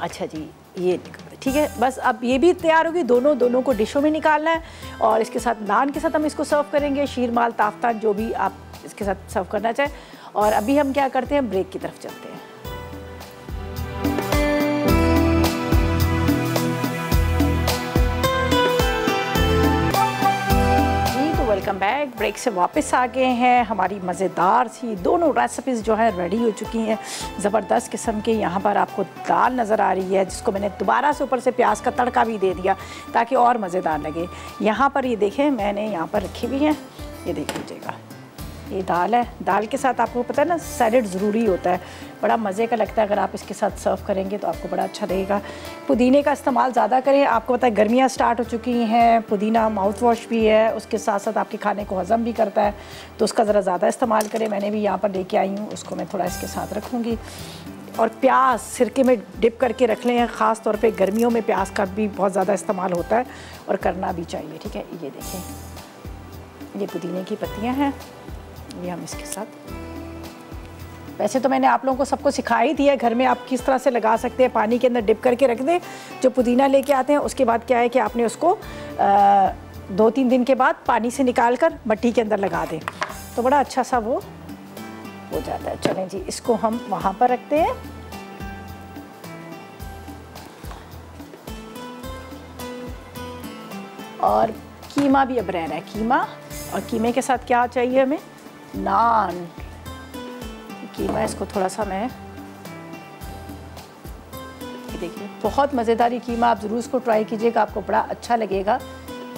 अच्छा जी, ये ठीक है। बस अब ये भी तैयार होगी। दोनों को डिशों में निकालना है और इसके साथ नान के साथ हम इसको सर्व करेंगे। शीरमाल, ताफ्तान, जो भी आप इसके साथ सर्व करना चाहें। और अभी हम क्या करते हैं, ब्रेक की तरफ चलते हैं। Welcome back. ब्रेक से वापस आ गए हैं। हमारी मज़ेदार सी दोनों रेसिपीज़ जो है रेडी हो चुकी हैं। ज़बरदस्त किस्म के यहाँ पर आपको दाल नज़र आ रही है, जिसको मैंने दोबारा से ऊपर से प्याज का तड़का भी दे दिया ताकि और मज़ेदार लगे। यहाँ पर ये देखें, मैंने यहाँ पर रखी हुई है, ये देख लीजिएगा, ये दाल है। दाल के साथ आपको पता है ना, सैलेड ज़रूरी होता है, बड़ा मज़े का लगता है। अगर आप इसके साथ सर्व करेंगे तो आपको बड़ा अच्छा लगेगा। पुदीने का इस्तेमाल ज़्यादा करें। आपको पता है गर्मियाँ स्टार्ट हो चुकी हैं, पुदीना माउथ वॉश भी है, उसके साथ साथ आपके खाने को हज़म भी करता है, तो उसका ज़रा ज़्यादा इस्तेमाल करें। मैंने भी यहाँ पर लेके आई हूँ, उसको मैं थोड़ा इसके साथ रखूँगी। और प्याज सिरके में डिप करके रख लें। ख़ास तौर पे गर्मियों में प्याज का भी बहुत ज़्यादा इस्तेमाल होता है और करना भी चाहिए, ठीक है। ये देखें, ये पुदीने की पत्तियाँ हैं, ये हम इसके साथ, वैसे तो मैंने आप लोगों को सबको सिखा ही दिया है घर में आप किस तरह से लगा सकते हैं। पानी के अंदर डिप करके रख दें। जो पुदीना लेके आते हैं उसके बाद क्या है कि आपने उसको 2-3 दिन के बाद पानी से निकाल कर मट्टी के अंदर लगा दें, तो बड़ा अच्छा सा वो हो जाता है। चलें जी, इसको हम वहाँ पर रखते हैं। और कीमा भी अब रहना है, कीमा। और कीमे के साथ क्या चाहिए हमें, नान। कीमा, इसको थोड़ा सा मैं, ये देखिए बहुत मज़ेदार कीमा, आप ज़रूर इसको ट्राई कीजिएगा, आपको बड़ा अच्छा लगेगा।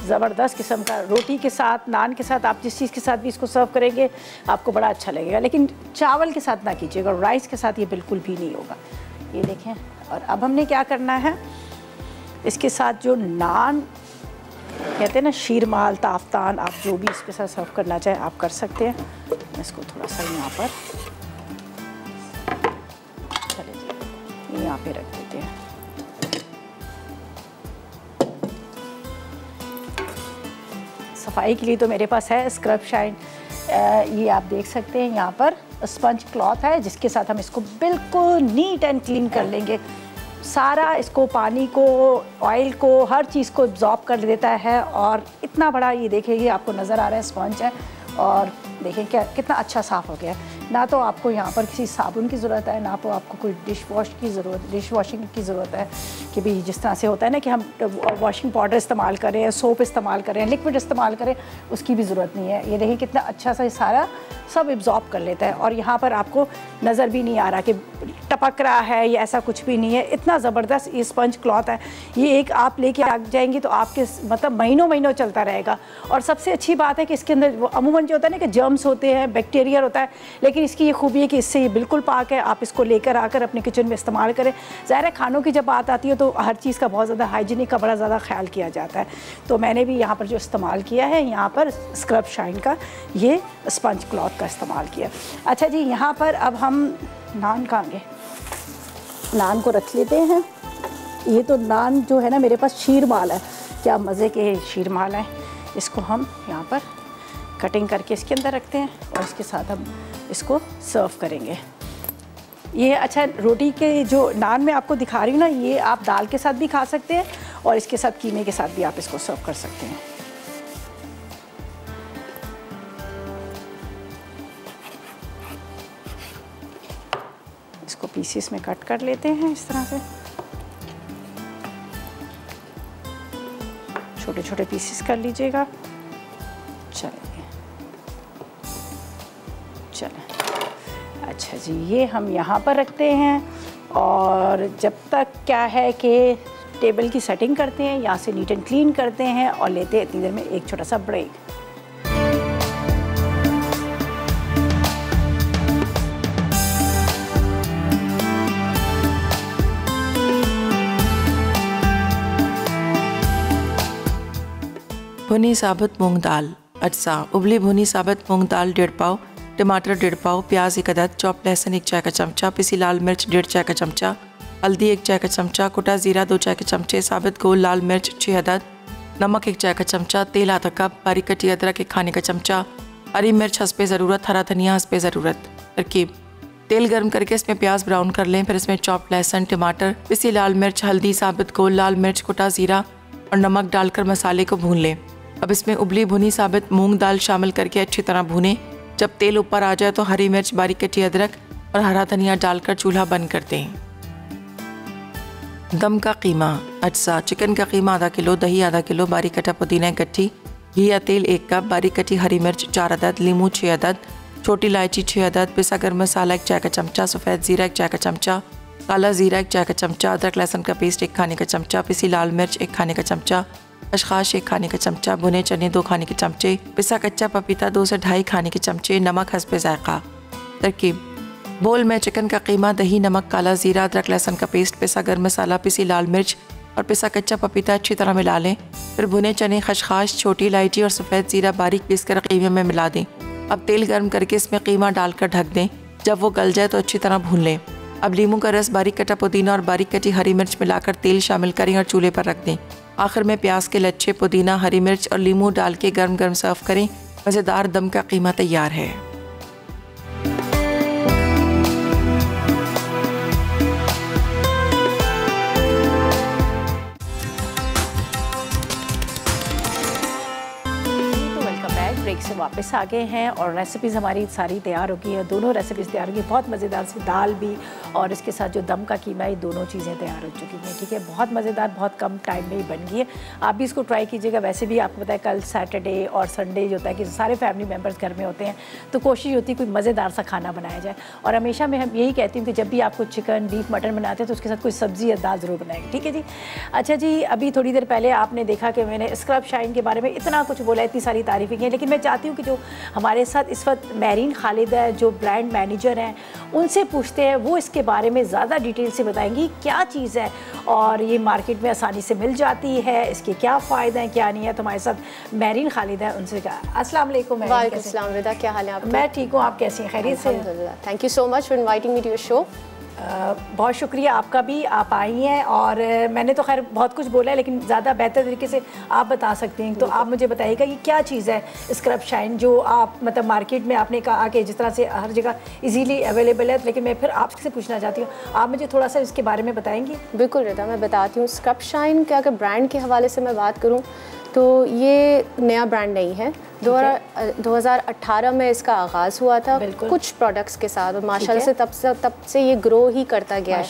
ज़बरदस्त किस्म का, रोटी के साथ, नान के साथ, आप जिस चीज़ के साथ भी इसको सर्व करेंगे आपको बड़ा अच्छा लगेगा। लेकिन चावल के साथ ना कीजिएगा, राइस के साथ ये बिल्कुल भी नहीं होगा। ये देखें। और अब हमने क्या करना है, इसके साथ जो नान कहते हैं ना, शीरमाल, ताफ्तान, आप जो भी इसके साथ सर्व करना चाहें आप कर सकते हैं। मैं इसको थोड़ा सा यहाँ पर, चले जी, यहाँ पे रख देते हैं। सफाई के लिए तो मेरे पास है स्क्रब शाइन, ये आप देख सकते हैं। यहाँ पर स्पंज क्लॉथ है जिसके साथ हम इसको बिल्कुल नीट एंड क्लीन कर लेंगे। सारा इसको, पानी को, ऑयल को, हर चीज़ को एब्जॉर्ब कर देता है। और इतना बड़ा, ये देखिए आपको नज़र आ रहा है, स्पंज है। और देखें क्या कितना अच्छा साफ़ हो गया है। ना तो आपको यहाँ पर किसी साबुन की ज़रूरत है, ना तो आपको कोई डिश वॉशिंग की ज़रूरत है कि भाई जिस तरह से होता है ना कि हम वॉशिंग पाउडर इस्तेमाल करें, सोप इस्तेमाल करें, लिक्विड इस्तेमाल करें, उसकी भी ज़रूरत नहीं है। ये देखिए कितना अच्छा सा ये सारा सब एब्जॉर्ब कर लेता है। और यहाँ पर आपको नज़र भी नहीं आ रहा कि टपक रहा है या ऐसा कुछ भी नहीं है। इतना ज़बरदस्त ये स्पंज क्लॉथ है। ये एक आप लेके आ जाएंगी तो आपके मतलब महीनों चलता रहेगा। और सबसे अच्छी बात है कि इसके अंदर अमूमन जो होता है ना कि जर्म्स होते हैं, बैक्टीरिया होता है, लेकिन इसकी ये खूबी है कि इससे ये बिल्कुल पाक है। आप इसको लेकर आकर अपने किचन में इस्तेमाल करें। ज़ाहिर है खानों की जब बात आती है तो हर चीज़ का बहुत ज़्यादा हाइजीनिक का बड़ा ज़्यादा ख्याल किया जाता है। तो मैंने भी यहाँ पर जो इस्तेमाल किया है, यहाँ पर स्क्रब शाइन का ये स्पंज क्लॉथ का इस्तेमाल किया। अच्छा जी, यहाँ पर अब हम नान खाएंगे। नान को रख लेते हैं। ये तो नान जो है ना मेरे पास शीरमाल है, क्या मज़े के शीरमाल हैं। इसको हम यहाँ पर कटिंग करके इसके अंदर रखते हैं और इसके साथ हम इसको सर्व करेंगे। ये अच्छा, रोटी के जो नान में आपको दिखा रही हूँ ना, ये आप दाल के साथ भी खा सकते हैं और इसके साथ कीमे के साथ भी आप इसको सर्व कर सकते हैं। इसको पीसेस में कट कर लेते हैं इस तरह से, छोटे छोटे पीसेस कर लीजिएगा। चलें, अच्छा जी, ये हम यहाँ पर रखते हैं। और जब तक क्या है कि टेबल की सेटिंग करते हैं, यहाँ से नीट एंड क्लीन करते हैं और लेते हैं इतनी देर में एक छोटा सा ब्रेक। भुनी साबुत मूंग दाल अज्जा, उबली भुनी साबित मूंग दाल 1.5 पाव, टमाटर 1.5 पाव, प्याज 1 अदद, चॉप लहसुन 1 चाय का चमचा, पिसी लाल मिर्च 1.5 चाय का चमचा, हल्दी 1 चाय का चमचा, कुटा जीरा 2 चाय के चमचे, साबित गोल लाल मिर्च 6 अदद, नमक 1 चाय का चमचा, तेल आधा कप, बारीक कटी अदरक 1 खाने का चमचा, हरी मिर्च हस्बे ज़रूरत, हरा धनिया हस्बे ज़रूरत। तरकीब: तेल गर्म करके इसमें प्याज ब्राउन कर लें, फिर इसमें चॉप लहसुन, टमाटर, पिसी लाल मिर्च, हल्दी, साबित गोल लाल मिर्च, कुटा ज़ीरा और नमक डालकर मसाले को भून लें। अब इसमें उबली भुनी साबित मूंग दाल शामिल करके अच्छी तरह भूनें। जब तेल ऊपर आ जाए तो हरी मिर्च, बारीक कटी अदरक और हरा धनिया डालकर चूल्हा बंद कर दें। दम का कीमा। अज्जा: चिकन का कीमा आधा किलो, दही आधा किलो, बारीक कटा पुदीना गट्ठी, घी या तेल 1 कप, बारीक कटी हरी मिर्च 4 अदद, लीमू 6 अदद, छोटी इलायची 6 अदद, पिसा गर्म मसाला 1 चाय का चमचा, सफ़ेद ज़ीरा 1 चाय का चमचा, काला ज़ीरा 1 चाय का चमचा, अदरक लहसुन का पेस्ट 1 खाने का चमचा, पिसी लाल मिर्च 1 खाने का चमचा, खसखस 1 खाने का चमचा, भुने चने 2 खाने के चमचे, पिसा कच्चा पपीता 2 से 2.5 खाने के चमचे, नमक हस्बे ज़ायक़ा। तरकीब: बोल में चिकन का कीमा, दही, नमक, काला ज़ीरा, अदरक लहसुन का पेस्ट, पिसा गर्म मसाला, पिसी लाल मिर्च और पिसा कच्चा पपीता अच्छी तरह मिला लें। फिर भुने चने, खसखस, छोटी इलायची और सफ़ेद ज़ीरा बारीक पीस कर कीमे में मिला दें। अब तेल गर्म करके इसमें कीमा डालकर ढक दें। जब वो गल जाए तो अच्छी तरह भून लें। अब लीमू का रस, बारीक कटा पुदीना और बारीक कटी हरी मिर्च मिलाकर तेल शामिल करें और चूल्हे पर रख दें। आखिर में प्याज के लच्छे, पुदीना, हरी मिर्च और लीमू डाल के गर्म गर्म सर्व करें। मज़ेदार दम का कीमा तैयार है। ब्रेक से वापस आ गए हैं और रेसिपीज़ हमारी सारी तैयार हो गई हैं। दोनों रेसिपीज़ तैयार हो गई, बहुत मज़ेदार सी दाल भी और इसके साथ जो दम का कीमा, ये दोनों चीज़ें तैयार हो चुकी हैं। ठीक है, बहुत मज़ेदार, बहुत कम टाइम में ही बन गई है। आप भी इसको ट्राई कीजिएगा। वैसे भी आपको पता है कल सैटरडे और संडे जो होता है कि सारे फैमिली मेम्बर्स घर में होते हैं, तो कोशिश होती है कोई मज़ेदार सा खाना बनाया जाए। और हमेशा मैं यही कहती हूँ कि जब भी आपको चिकन, बीफ, मटन बनाते हैं तो उसके साथ कोई सब्ज़ी या दाल ज़रूर बनाएंगे। ठीक है जी। अच्छा जी, अभी थोड़ी देर पहले आपने देखा कि मैंने स्क्रब शाइन के बारे में इतना कुछ बोला, इतनी सारी तारीफ़ें की हैं, लेकिन मैं चाहती हूँ कि जो हमारे साथ इस वक्त मेरीन खालिद है, जो ब्रांड मैनेजर हैं, उनसे पूछते हैं, वो इसके बारे में ज़्यादा डिटेल से बताएंगी क्या चीज़ है और ये मार्केट में आसानी से मिल जाती है, इसके क्या फ़ायदे हैं, क्या नहीं है। तो हमारे साथ मेरीन खालिद है, उनसे कहा। अस्सलाम वालेकुम। वालेकुम अस्सलाम रिदा, क्या हाल है आपका? मैं ठीक हूँ, आप कैसी हैं? खैरियत से? Thank you so much for inviting me to your show. बहुत शुक्रिया आपका भी, आप आई हैं। और मैंने तो खैर बहुत कुछ बोला है, लेकिन ज़्यादा बेहतर तरीके से आप बता सकते हैं। तो आप मुझे बताइएगा ये क्या चीज़ है स्क्रब शाइन, जो आप मतलब मार्केट में आपने कहा कि जिस तरह से हर जगह इजीली अवेलेबल है, लेकिन मैं फिर आपसे पूछना चाहती हूँ, आप मुझे थोड़ा सा इसके बारे में बताएंगी? बिल्कुल रिदा, मैं बताती हूँ। स्क्रब शाइन के अगर ब्रांड के हवाले से मैं बात करूँ तो ये नया ब्रांड नहीं है। 2018 में इसका आगाज़ हुआ था कुछ प्रोडक्ट्स के साथ, और माशाल्लाह से तब से ये ग्रो ही करता गया है।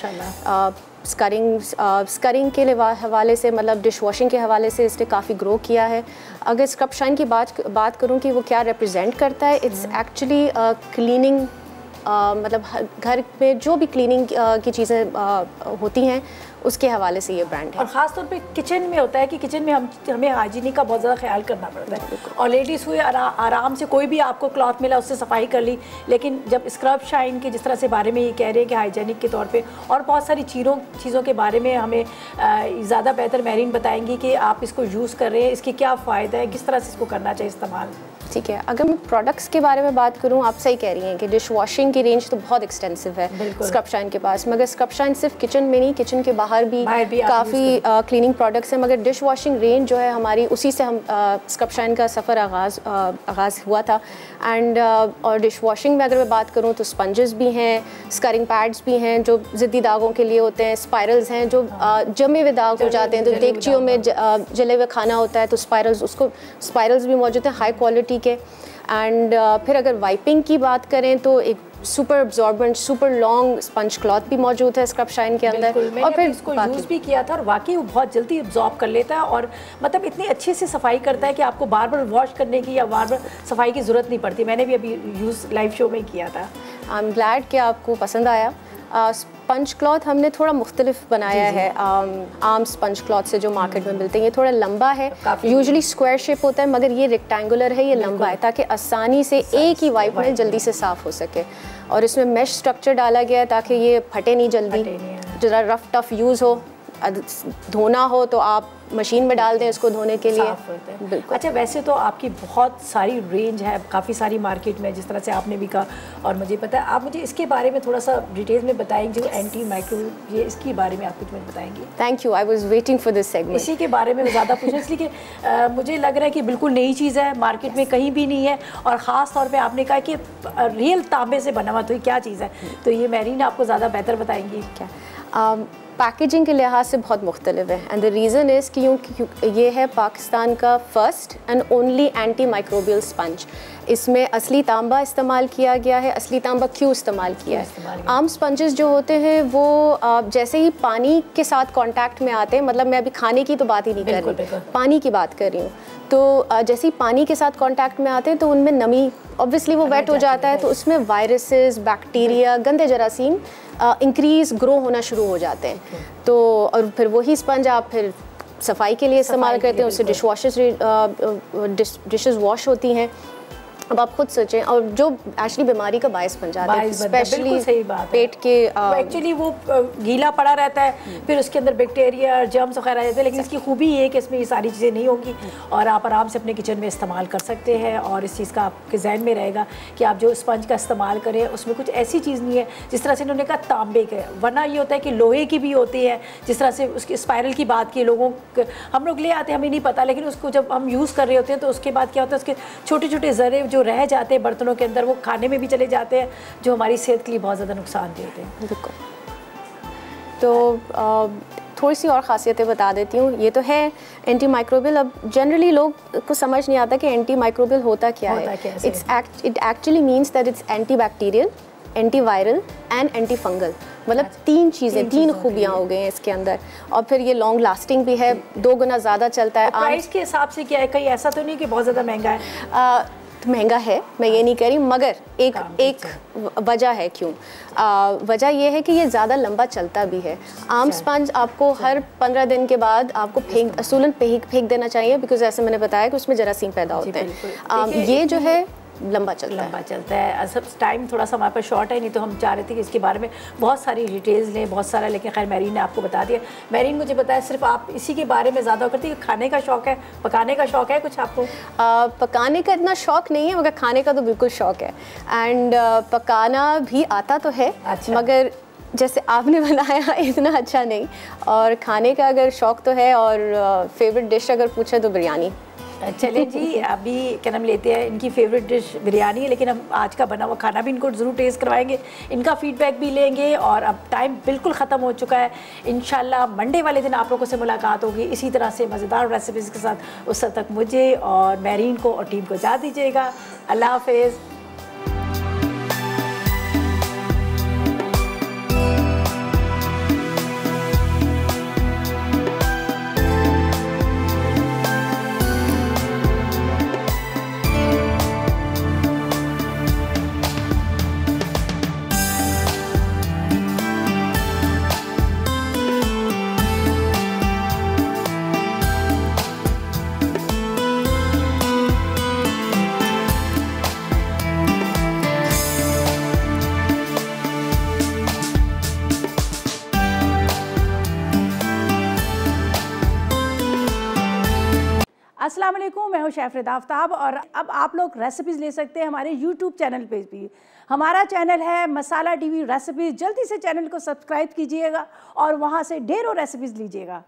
स्करिंग के हवाले से, मतलब डिश वॉशिंग के हवाले से इसने काफ़ी ग्रो किया है। अगर स्क्रब शाइन की बात करूँ कि वो क्या रिप्रेजेंट करता है, इट्स एक्चुअली क्लीनिंग, मतलब घर में जो भी क्लीनिंग की चीज़ें होती हैं उसके हवाले से ये ब्रांड है। और ख़ास तौर पे किचन में होता है कि किचन में हमें हाइजीनिक का बहुत ज़्यादा ख्याल करना पड़ता है। और लेडीज़ हुए आराम से कोई भी आपको क्लॉथ मिला उससे सफाई कर ली, लेकिन जब स्क्रब शाइन के जिस तरह से बारे में ये कह रहे हैं कि हाइजीनिक के तौर पे और बहुत सारी चीज़ों के बारे में हमें ज़्यादा बेहतर मेरीन बताएंगी कि आप इसको यूज़ कर रहे हैं, इसके क्या फ़ायदा है, किस तरह से इसको करना चाहिए इस्तेमाल। ठीक है, अगर मैं प्रोडक्ट्स के बारे में बात करूं, आप सही कह रही हैं कि डिश वॉशिंग की रेंज तो बहुत एक्सटेंसिव है स्क्रब शाइन के पास। मगर स्क्रब शाइन सिर्फ किचन में नहीं, किचन के बाहर भी काफ़ी क्लीनिंग प्रोडक्ट्स हैं। मगर डिश वॉशिंग रेंज जो है हमारी, उसी से हम स्क्रब शाइन का सफ़र आगाज़ हुआ था। एंड और डिश वॉशिंग में अगर मैं बात करूँ तो स्पंजेस भी हैं, स्करिंग पैड्स भी हैं जो ज़िद्दी दागों के लिए होते हैं, स्पायरल्स हैं जो जमे हुए दाग हो जाते हैं, तो देगचियों में जले हुए खाना होता है तो स्पायरल्स भी मौजूद हैं हाई क्वालिटी के। एंड फिर अगर वाइपिंग की बात करें तो एक super absorbent, super long sponge cloth भी मौजूद है स्क्रब शाइन के अंदर। और फिर इसको यूज़ भी किया था और वाकई वो बहुत जल्दी अब्जॉर्ब कर लेता है और मतलब इतनी अच्छे से सफाई करता है कि आपको बार बार वॉश करने की या बार बार सफाई की ज़रूरत नहीं पड़ती। मैंने भी अभी यूज़ लाइव शो में किया था। आई एम ग्लैड कि आपको पसंद आया। स्पंज क्लॉथ हमने थोड़ा मुख्तलिफ बनाया है आम स्पंज क्लॉथ से जो मार्केट में मिलते हैं। ये थोड़ा लंबा है, यूजुअली स्क्वायर शेप होता है, मगर ये रेक्टेंगुलर है, ये लंबा है ताकि आसानी से एक ही वाइप में जल्दी से साफ़ हो सके। और इसमें मैश स्ट्रक्चर डाला गया है ताकि ये फटे नहीं जल्दी, ज़रा रफ टफ यूज़ हो, धोना हो तो आप मशीन में डाल दें इसको धोने के लिए। बिल्कुल। अच्छा, वैसे तो आपकी बहुत सारी रेंज है, काफ़ी सारी मार्केट में, जिस तरह से आपने भी कहा और मुझे पता है। आप मुझे इसके बारे में थोड़ा सा डिटेल्स में बताएंगे, जो एंटी माइक्रोबियल, ये इसके बारे में आप कुछ मुझे बताएंगे? Thank you, I was waiting for this segment. इसी के बारे में ज़्यादा पूछना इसलिए कि मुझे लग रहा है कि बिल्कुल नई चीज़ है, मार्केट में कहीं भी नहीं है, और ख़ास तौर पे आपने कहा कि रियल तांबे से बना हुआ, तो ये क्या चीज़ है? तो ये मेरीन आपको ज़्यादा बेहतर बताएंगी। क्या पैकेजिंग के लिहाज से बहुत मुख्तलिफ है, एंड द रीज़न इज़ कि ये है पाकिस्तान का first and only anti microbial sponge. इसमें असली तांबा इस्तेमाल किया गया है। असली तांबा क्यों इस्तेमाल किया है? आम स्पंजेस जो होते हैं वो जैसे ही पानी के साथ कांटेक्ट में आते हैं, मतलब मैं अभी खाने की तो बात ही नहीं कर रही, पानी की बात कर रही हूँ, तो जैसे ही पानी के साथ कांटेक्ट में आते हैं तो उनमें नमी, ऑब्वियसली वो वेट हो जाता है, तो उसमें वायरसेस, बैक्टीरिया, गंदे जरासीम इंक्रीज ग्रो होना शुरू हो जाते हैं। तो और फिर वही स्पंज आप फिर सफाई के लिए इस्तेमाल करते हैं, उससे डिशेस वॉश होती हैं। अब आप खुद सोचें, और जो एक्चुअली बीमारी का बायस बन जाता है, स्पेशली पेट के, एक्चुअली वो गीला पड़ा रहता है, फिर उसके अंदर बैक्टीरिया और जर्म्स वगैरह आ जाते हैं, लेकिन इसकी खूबी ये है कि इसमें ये सारी चीज़ें नहीं होंगी और आप आराम से अपने किचन में इस्तेमाल कर सकते हैं। और इस चीज़ का आपके जहन में रहेगा कि आप जो स्पंज का इस्तेमाल करें उसमें कुछ ऐसी चीज़ नहीं है, जिस तरह से इन्होंने कहा तांबे के, वरना ये होता है कि लोहे की भी होती है, जिस तरह से उसकी स्पायरल की बात की, लोगों हम लोग ले आते हैं, हमें नहीं पता, लेकिन उसको जब हम यूज़ कर रहे होते हैं तो उसके बाद क्या होता है, उसके छोटे छोटे ज़रे जो रह जाते हैं बर्तनों के अंदर, वो खाने में भी चले जाते हैं, जो हमारी सेहत के लिए बहुत ज़्यादा नुकसान देते हैं। बिल्कुल। तो थोड़ी सी और ख़ासियतें बता देती हूँ। ये तो है एंटी माइक्रोबियल। अब जनरली लोग को समझ नहीं आता कि एंटी माइक्रोबियल होता क्या है। It actually means that it's anti bacterial, anti viral and anti fungal. मतलब तीन चीज़ें, तीन खूबियाँ हो गई हैं इसके अंदर। और फिर ये लॉन्ग लास्टिंग भी है, 2 गुना ज़्यादा चलता है। प्राइस के हिसाब से क्या है, कहीं ऐसा तो नहीं कि बहुत ज़्यादा महंगा है? महंगा है, मैं ये नहीं कह रही, मगर एक वजह है क्यों। वजह ये है कि ये ज़्यादा लंबा चलता भी है। आम स्पंज आपको हर 15 दिन के बाद आपको असूलन फेंक देना चाहिए, बिकॉज ऐसे मैंने बताया कि उसमें जरासीम पैदा होते हैं। ये जो है लंबा चलता है। सब टाइम थोड़ा सा हमारे पास शॉर्ट है, नहीं तो हम चाह रहे थे कि इसके बारे में बहुत सारी डिटेल्स लें, बहुत सारा, लेकिन खैर मेरीन ने आपको बता दिया। मेरीन, मुझे बताया सिर्फ आप इसी के बारे में ज़्यादा करती है कि खाने का शौक़ है, पकाने का शौक़ है कुछ आपको? पकाने का इतना शौक़ नहीं है, मगर खाने का तो बिल्कुल शौक़ है। एंड पकाना भी आता तो है, मगर जैसे आपने बनाया इतना अच्छा नहीं। और खाने का अगर शौक़ तो है, और फेवरेट डिश अगर पूछे तो बिरयानी। चले जी, अभी क्या नाम लेते हैं, इनकी फेवरेट डिश बिरयानी है, लेकिन हम आज का बना हुआ खाना भी इनको ज़रूर टेस्ट करवाएंगे, इनका फीडबैक भी लेंगे। और अब टाइम बिल्कुल ख़त्म हो चुका है। इंशाल्लाह मंडे वाले दिन आप लोगों से मुलाकात होगी इसी तरह से मज़ेदार रेसिपीज़ के साथ। उस तक मुझे और मेरीन को और टीम को इजाज़त दीजिएगा। अल्लाह हाफ़िज़। अस्सलाम वालेकुम, मैं हूँ शेफ रिदा आफ्ताब और अब आप लोग रेसिपीज़ ले सकते हैं हमारे YouTube चैनल पे भी। हमारा चैनल है मसाला टीवी रेसिपीज़। जल्दी से चैनल को सब्सक्राइब कीजिएगा और वहाँ से ढेरों रेसिपीज़ लीजिएगा।